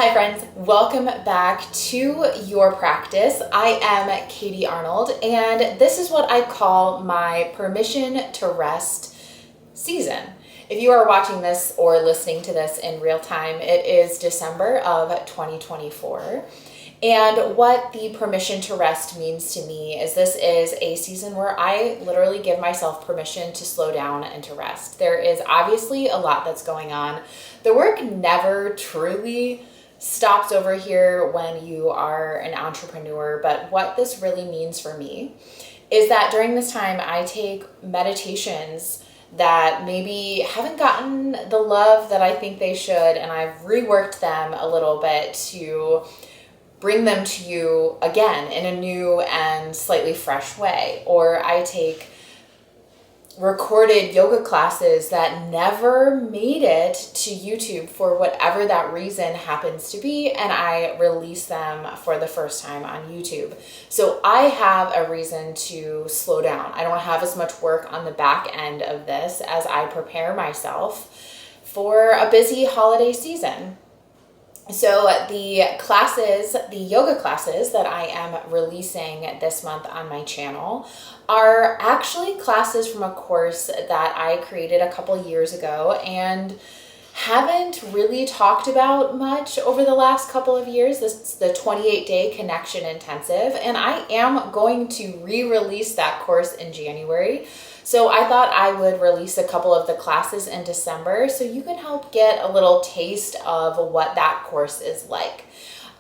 Hi friends, welcome back to your practice. I am Katie Arnold, and this is what I call my permission to rest season. If you are watching this or listening to this in real time, it is December of 2024. And what the permission to rest means to me is this is a season where I literally give myself permission to slow down and to rest. There is obviously a lot that's going on. The work never truly stops over here when you are an entrepreneur, but what this really means for me is that during this time I take meditations that maybe haven't gotten the love that I think they should, and I've reworked them a little bit to bring them to you again in a new and slightly fresh way. Or I take recorded yoga classes that never made it to YouTube for whatever that reason happens to be, and I release them for the first time on YouTube. So I have a reason to slow down. I don't have as much work on the back end of this as I prepare myself for a busy holiday season. So the yoga classes that I am releasing this month on my channel are actually classes from a course that I created a couple years ago and haven't really talked about much over the last couple of years. This is the 28-day connection intensive, and I am going to re-release that course in January. So I thought I would release a couple of the classes in December so you can help get a little taste of what that course is like.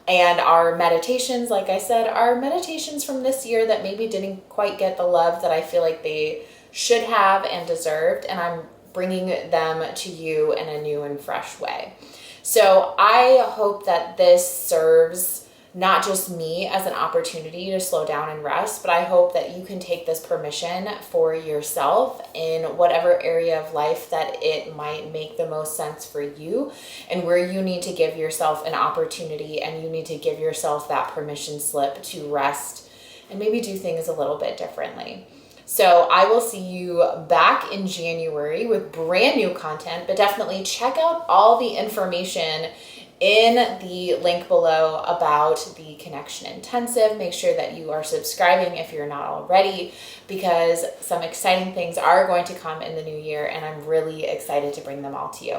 And our meditations, like I said, are meditations from this year that maybe didn't quite get the love that I feel like they should have and deserved, and I'm bringing them to you in a new and fresh way. So I hope that this serves not just me as an opportunity to slow down and rest, but I hope that you can take this permission for yourself in whatever area of life that it might make the most sense for you, and where you need to give yourself an opportunity and you need to give yourself that permission slip to rest and maybe do things a little bit differently. So I will see you back in January with brand new content, but definitely check out all the information in the link below about the Connection Intensive. Make sure that you are subscribing if you're not already, because some exciting things are going to come in the new year, and I'm really excited to bring them all to you.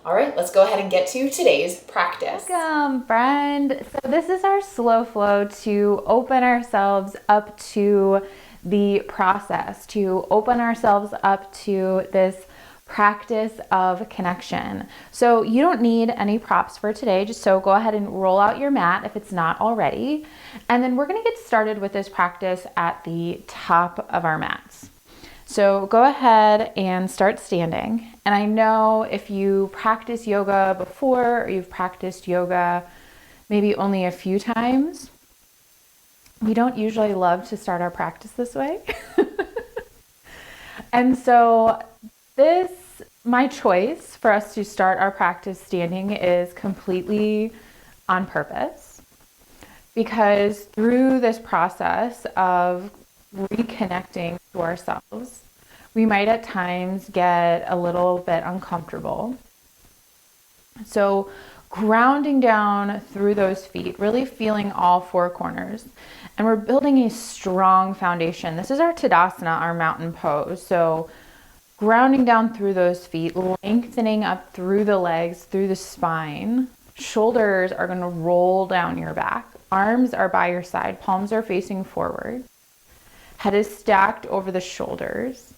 All right, let's go ahead and get to today's practice. Welcome, friend. So this is our slow flow to open ourselves up to the process, to open ourselves up to this practice of connection. So you don't need any props for today, just so go ahead and roll out your mat if it's not already. And then we're going to get started with this practice at the top of our mats. So go ahead and start standing. And I know if you practice yoga before, or you've practiced yoga maybe only a few times, we don't usually love to start our practice this way. And so my choice for us to start our practice standing is completely on purpose, because through this process of reconnecting to ourselves, we might at times get a little bit uncomfortable. So grounding down through those feet, really feeling all four corners. And we're building a strong foundation. This is our Tadasana, our mountain pose. So grounding down through those feet, lengthening up through the legs, through the spine. Shoulders are going to roll down your back. Arms are by your side. Palms are facing forward. Head is stacked over the shoulders.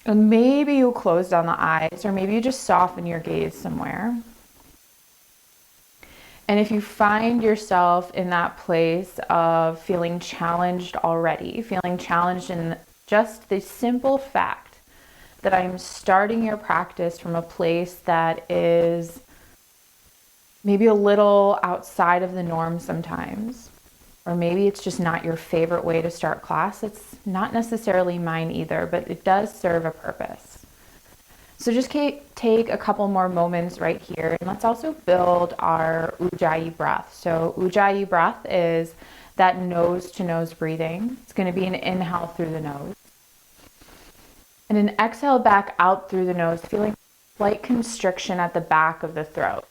And maybe you close down the eyes, or maybe you just soften your gaze somewhere. And if you find yourself in that place of feeling challenged already, feeling challenged in just the simple fact that I'm starting your practice from a place that is maybe a little outside of the norm sometimes, or maybe it's just not your favorite way to start class. It's not necessarily mine either, but it does serve a purpose. So just take a couple more moments right here, and let's also build our Ujjayi breath. So Ujjayi breath is that nose to nose breathing. It's going to be an inhale through the nose and an exhale back out through the nose, feeling slight constriction at the back of the throat.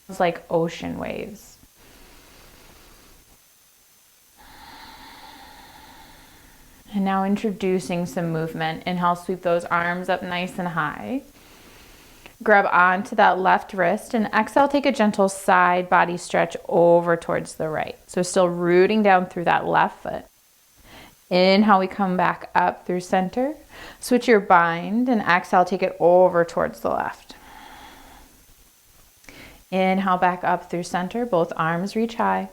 It's like ocean waves. And now introducing some movement. Inhale, sweep those arms up nice and high. Grab onto that left wrist and exhale, take a gentle side body stretch over towards the right. So still rooting down through that left foot. Inhale, we come back up through center. Switch your bind and exhale, take it over towards the left. Inhale, back up through center. Both arms reach high.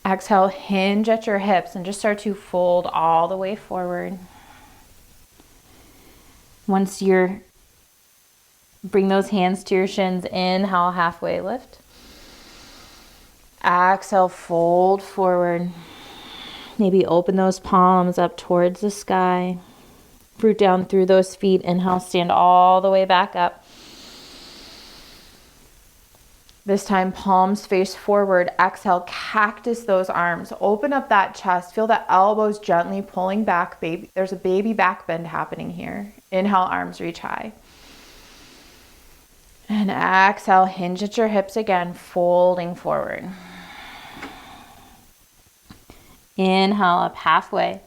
Exhale, hinge at your hips and just start to fold all the way forward. Once you're bring those hands to your shins. Inhale, halfway lift. Exhale, fold forward. Maybe open those palms up towards the sky. Root down through those feet. Inhale, stand all the way back up. This time, palms face forward. Exhale, cactus those arms. Open up that chest. Feel the elbows gently pulling back. There's a baby back bend happening here. Inhale, arms reach high. And exhale, hinge at your hips again, folding forward. Inhale, up halfway.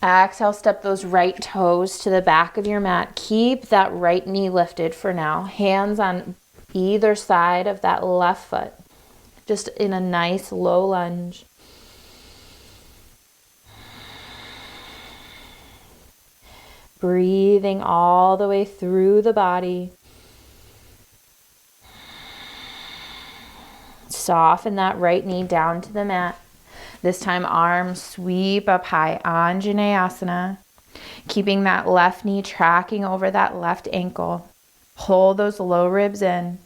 Exhale, step those right toes to the back of your mat. Keep that right knee lifted for now. Hands on either side of that left foot. Just in a nice low lunge. Breathing all the way through the body. Soften that right knee down to the mat. This time, arms sweep up high, Anjaneyasana. Keeping that left knee tracking over that left ankle. Pull those low ribs in.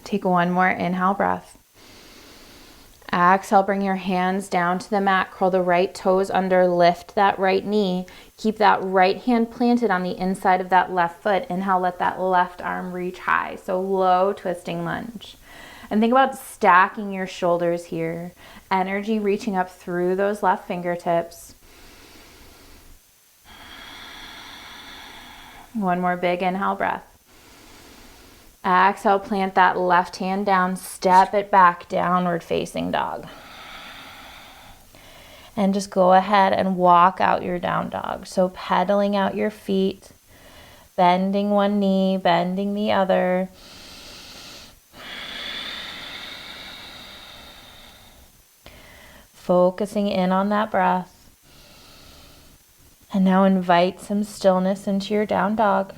Take one more inhale breath. Exhale, bring your hands down to the mat. Curl the right toes under, lift that right knee. Keep that right hand planted on the inside of that left foot. Inhale, let that left arm reach high. So low twisting lunge. And think about stacking your shoulders here. Energy reaching up through those left fingertips. One more big inhale breath. Exhale, plant that left hand down, step it back, downward facing dog. And just go ahead and walk out your down dog. So pedaling out your feet, bending one knee, bending the other. Focusing in on that breath. And now invite some stillness into your down dog.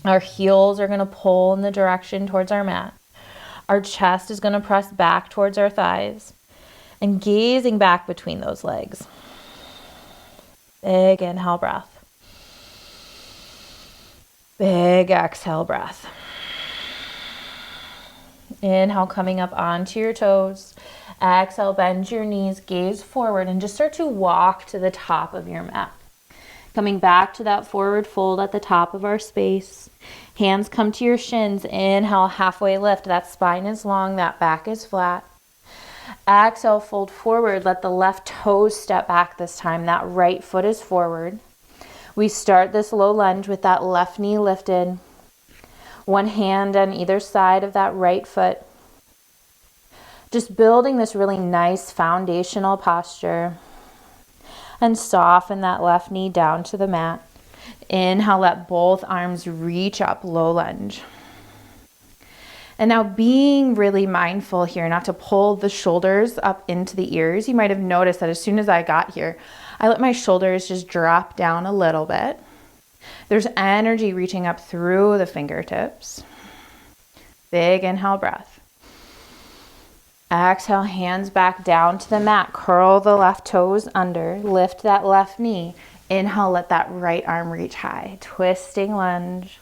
Our heels are going to pull in the direction towards our mat. Our chest is going to press back towards our thighs. And gazing back between those legs. Big inhale breath. Big exhale breath. Inhale, coming up onto your toes. Exhale, bend your knees, gaze forward, and just start to walk to the top of your mat. Coming back to that forward fold at the top of our space. Hands come to your shins. Inhale, halfway lift. That spine is long, that back is flat. Exhale, fold forward. Let the left toes step back this time. That right foot is forward. We start this low lunge with that left knee lifted. One hand on either side of that right foot. Just building this really nice foundational posture. And soften that left knee down to the mat. Inhale, let both arms reach up, low lunge. And now being really mindful here, not to pull the shoulders up into the ears. You might have noticed that as soon as I got here, I let my shoulders just drop down a little bit. There's energy reaching up through the fingertips. Big inhale breath. Exhale, hands back down to the mat. Curl the left toes under. Lift that left knee. Inhale, let that right arm reach high. Twisting lunge.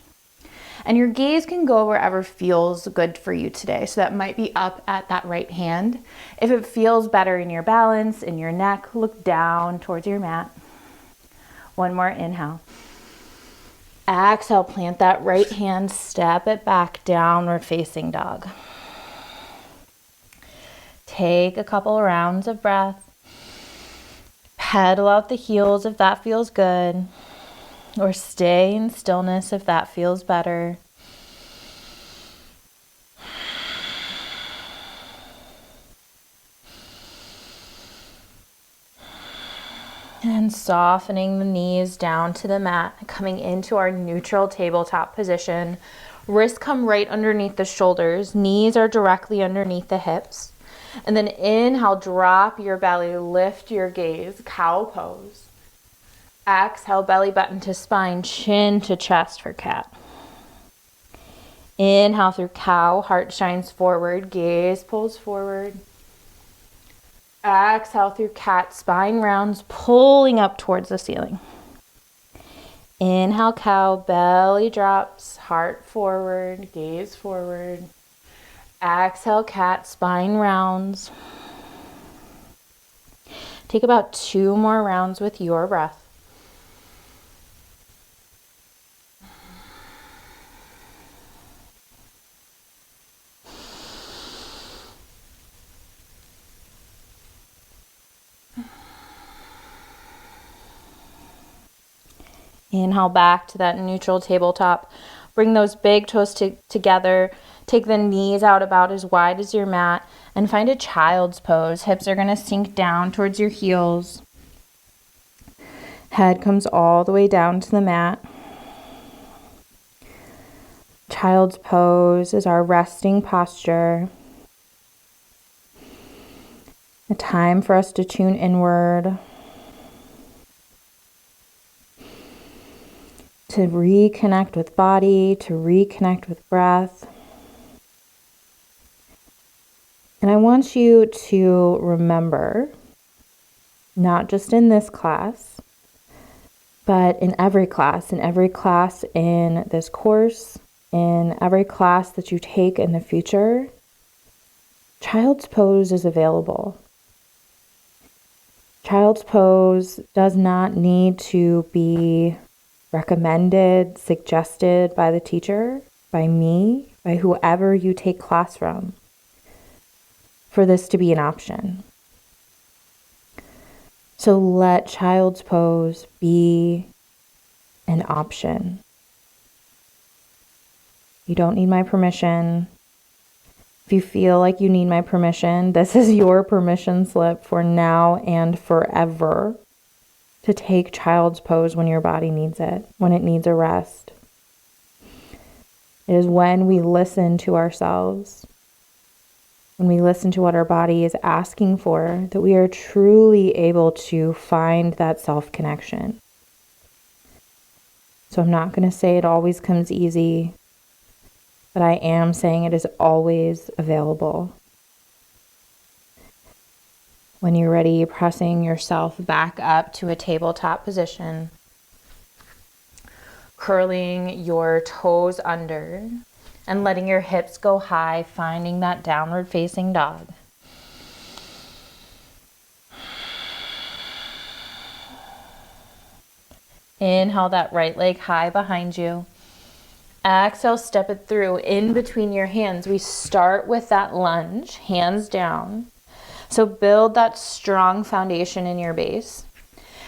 And your gaze can go wherever feels good for you today. So that might be up at that right hand. If it feels better in your balance, in your neck, look down towards your mat. One more inhale. Exhale, plant that right hand, step it back, downward facing dog. Take a couple rounds of breath. Pedal out the heels if that feels good, or stay in stillness if that feels better. And softening the knees down to the mat, coming into our neutral tabletop position. Wrists come right underneath the shoulders. Knees are directly underneath the hips. And then inhale, drop your belly, lift your gaze, cow pose. Exhale, belly button to spine, chin to chest for cat. Inhale through cow, heart shines forward, gaze pulls forward. Exhale through cat, spine rounds, pulling up towards the ceiling. Inhale, cow, belly drops, heart forward, gaze forward. Exhale, cat, spine rounds. Take about 2 more rounds with your breath. Inhale back to that neutral tabletop. Bring those big toes together. Take the knees out about as wide as your mat and find a child's pose. Hips are going to sink down towards your heels. Head comes all the way down to the mat. Child's pose is our resting posture. A time for us to tune inward, to reconnect with body, to reconnect with breath. And I want you to remember, not just in this class, but in every class in this course, in every class that you take in the future, child's pose is available. Child's pose does not need to be recommended, suggested by the teacher, by me, by whoever you take class from, for this to be an option. So let child's pose be an option. You don't need my permission. If you feel like you need my permission, this is your permission slip for now and forever to take child's pose when your body needs it, when it needs a rest. It is when we listen to ourselves, when we listen to what our body is asking for, that we are truly able to find that self-connection. So I'm not going to say it always comes easy, but I am saying it is always available. When you're ready, pressing yourself back up to a tabletop position, curling your toes under and letting your hips go high, finding that downward facing dog. Inhale that right leg high behind you. Exhale, step it through in between your hands. We start with that lunge, hands down. So build that strong foundation in your base.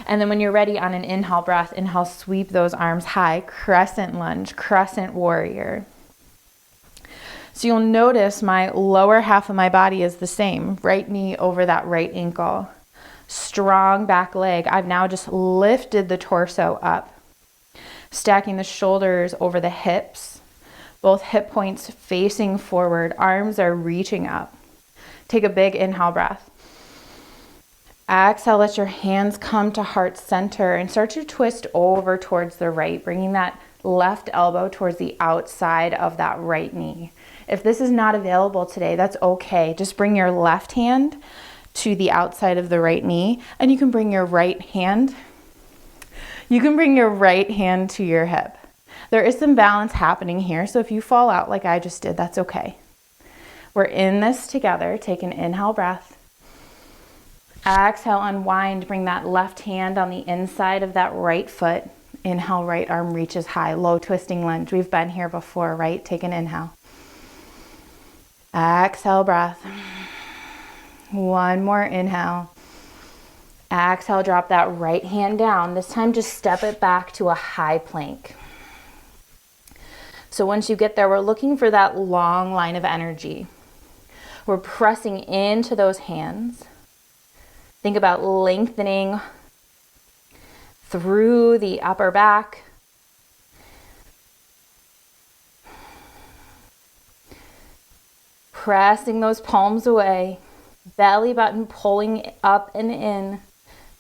And then when you're ready on an inhale breath, inhale, sweep those arms high, crescent lunge, crescent warrior. So you'll notice my lower half of my body is the same, right knee over that right ankle. Strong back leg. I've now just lifted the torso up. Stacking the shoulders over the hips, both hip points facing forward, arms are reaching up. Take a big inhale breath. Exhale, let your hands come to heart center and start to twist over towards the right, bringing that left elbow towards the outside of that right knee. If this is not available today, that's okay. Just bring your left hand to the outside of the right knee, and you can bring your right hand to your hip. There is some balance happening here, so if you fall out like I just did, that's okay. We're in this together. Take an inhale breath. Exhale, unwind. Bring that left hand on the inside of that right foot. Inhale, right arm reaches high. Low twisting lunge. We've been here before, right? Take an inhale. Exhale, breath. One more inhale. Exhale, drop that right hand down. This time just step it back to a high plank. So once you get there, we're looking for that long line of energy. We're pressing into those hands. Think about lengthening through the upper back. Pressing those palms away. Belly button pulling up and in.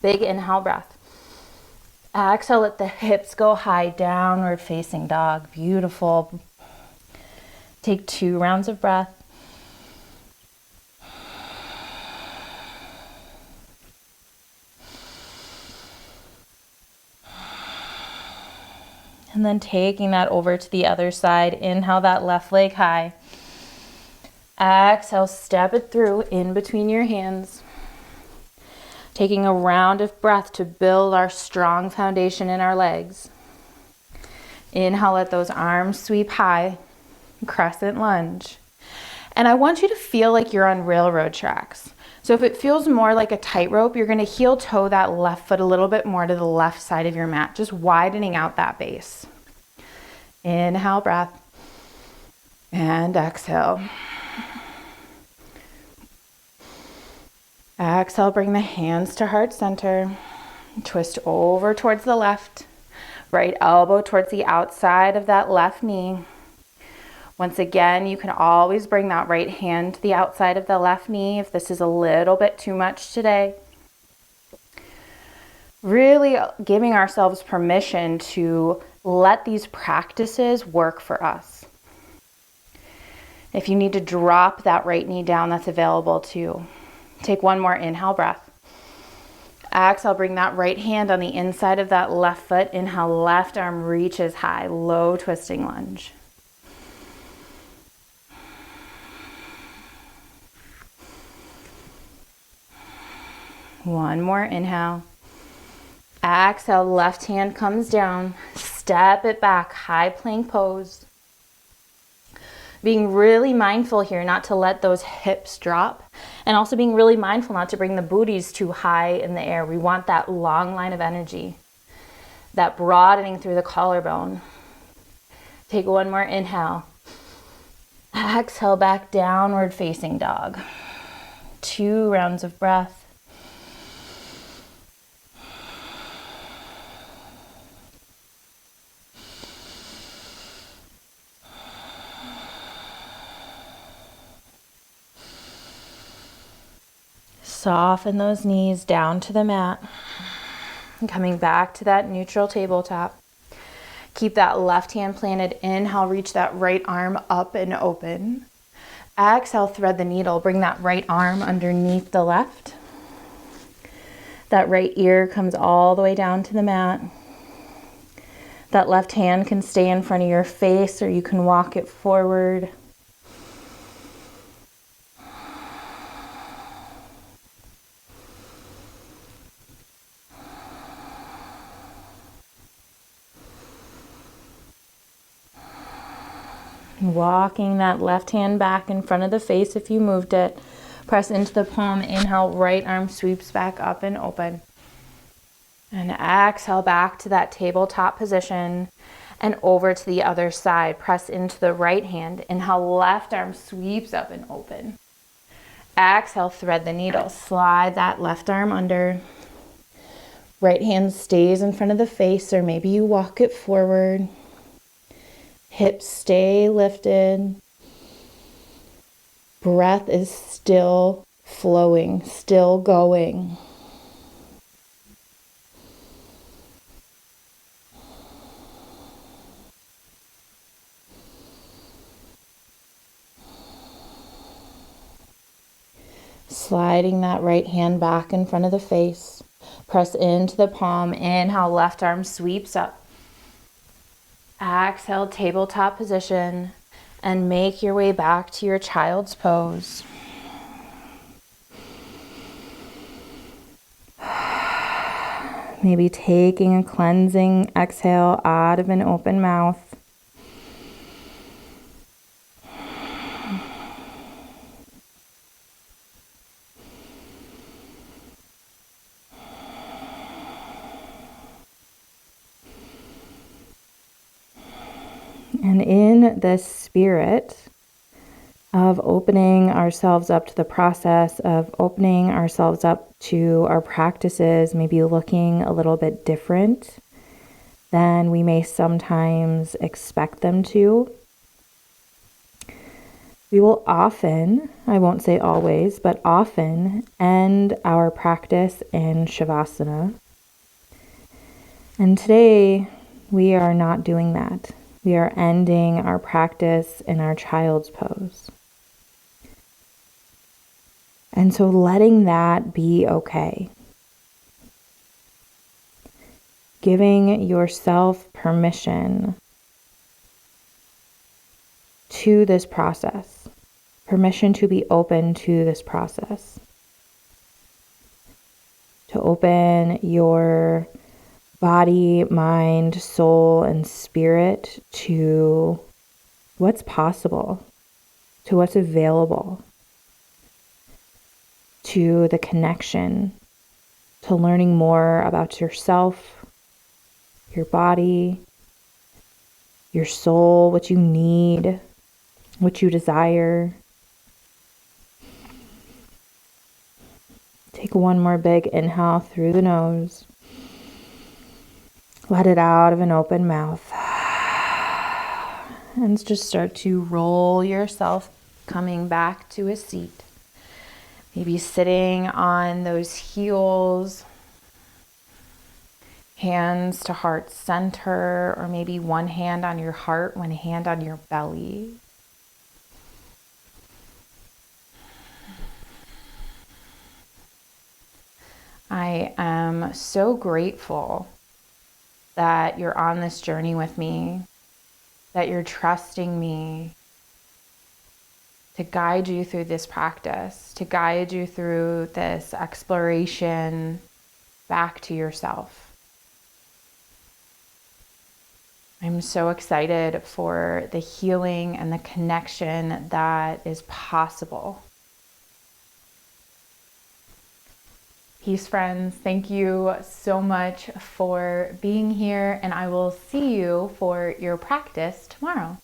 Big inhale breath. Exhale, let the hips go high, downward facing dog. Beautiful. Take 2 rounds of breath. And then taking that over to the other side. Inhale that left leg high. Exhale, step it through in between your hands. Taking a round of breath to build our strong foundation in our legs. Inhale, let those arms sweep high. Crescent lunge. And I want you to feel like you're on railroad tracks. So if it feels more like a tightrope, you're going to heel toe that left foot a little bit more to the left side of your mat, just widening out that base. Inhale, breath. And exhale. Exhale, bring the hands to heart center. Twist over towards the left. Right elbow towards the outside of that left knee. Once again, you can always bring that right hand to the outside of the left knee if this is a little bit too much today. Really giving ourselves permission to let these practices work for us. If you need to drop that right knee down, that's available too. Take one more inhale breath. Exhale, bring that right hand on the inside of that left foot. Inhale, left arm reaches high, low twisting lunge. One more inhale. Exhale, left hand comes down. Step it back, high plank pose. Being really mindful here not to let those hips drop, and also being really mindful not to bring the booties too high in the air. We want that long line of energy, that broadening through the collarbone. Take one more inhale. Exhale, back downward facing dog. 2 rounds of breath. Soften those knees down to the mat. And coming back to that neutral tabletop. Keep that left hand planted. Inhale, reach that right arm up and open. Exhale, thread the needle. Bring that right arm underneath the left. That right ear comes all the way down to the mat. That left hand can stay in front of your face or you can walk it forward. Walking that left hand back in front of the face if you moved it. Press into the palm. Inhale, right arm sweeps back up and open. And exhale back to that tabletop position and over to the other side. Press into the right hand. Inhale, left arm sweeps up and open. Exhale, thread the needle. Slide that left arm under. Right hand stays in front of the face, or maybe you walk it forward. Hips stay lifted. Breath is still flowing, still going. Sliding that right hand back in front of the face. Press into the palm. Inhale, left arm sweeps up. Exhale, tabletop position, and make your way back to your child's pose. Maybe taking a cleansing exhale out of an open mouth. And in this spirit of opening ourselves up to the process, of opening ourselves up to our practices, maybe looking a little bit different than we may sometimes expect them to, we will often, I won't say always, but often end our practice in Shavasana. And today we are not doing that. We are ending our practice in our child's pose. And so letting that be okay. Giving yourself permission to this process. Permission to be open to this process. To open your body, mind, soul, and spirit to what's possible, to what's available, to the connection, to learning more about yourself, your body, your soul, what you need, what you desire. Take one more big inhale through the nose. Let it out of an open mouth. And just start to roll yourself coming back to a seat. Maybe sitting on those heels, hands to heart center, or maybe one hand on your heart, one hand on your belly. I am so grateful that you're on this journey with me, that you're trusting me to guide you through this practice, to guide you through this exploration back to yourself. I'm so excited for the healing and the connection that is possible. Peace, friends. Thank you so much for being here, and I will see you for your practice tomorrow.